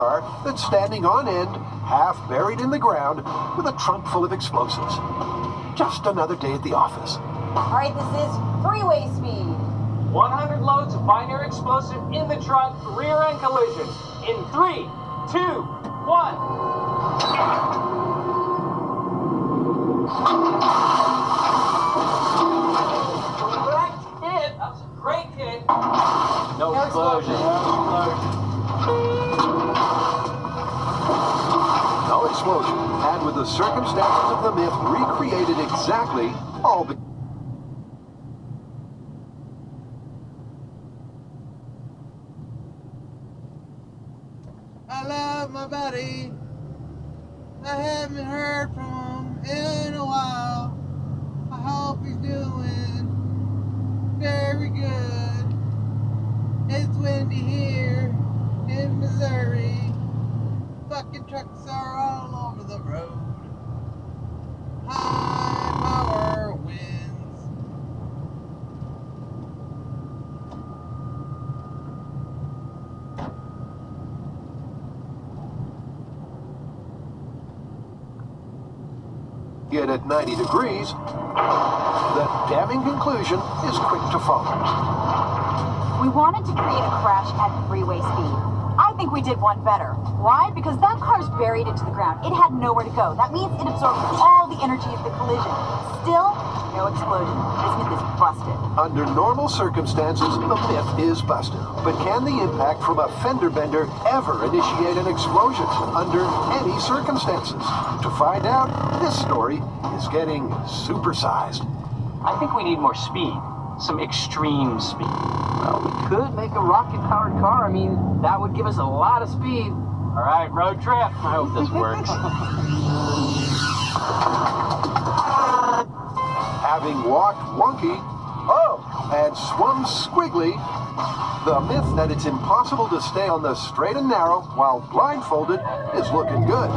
car that's standing on end, half buried in the ground, with a trunk full of explosives. Just another day at the office. All right, this is freeway speed. 100 loads of binary explosive in the truck, rear end collision. In 3, 2, 1. Correct hit. That's a great hit. No explosion. No explosion. And with the circumstances of the myth recreated exactly, all but I love my buddy. I haven't heard from him in a while. I hope he's doing very good. It's windy here in Missouri. Fucking trucks are all over the road. High power winds. yet at 90 degrees, the damning conclusion is quick to follow. We wanted to create a crash at freeway speed. I think we did one better. Why? Because that car's buried into the ground. It had nowhere to go. That means it absorbed all the energy of the collision. Still, no explosion. This myth is busted. Under normal circumstances, the myth is busted. But can the impact from a fender bender ever initiate an explosion under any circumstances? To find out, this story is getting supersized. I think we need more speed. Some extreme speed. Well, we could make a rocket-powered car. I mean, that would give us a lot of speed. All right, road trip. I hope this works. Having walked wonky, and swum squiggly, the myth that it's impossible to stay on the straight and narrow while blindfolded is looking good.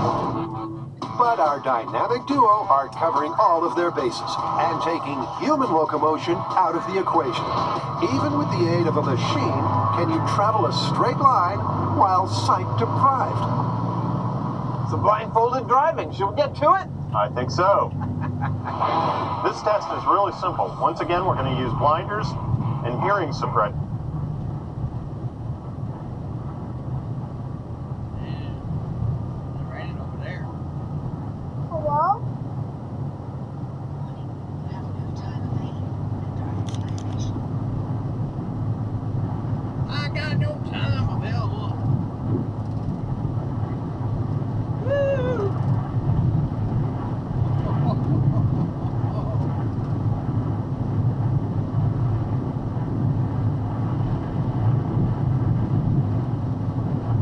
But our dynamic duo are covering all of their bases and taking human locomotion out of the equation. Even with the aid of a machine, can you travel a straight line while sight deprived? Some blindfolded driving. Should we get to it? I think so. This test is really simple. Once again, we're going to use blinders and hearing suppression.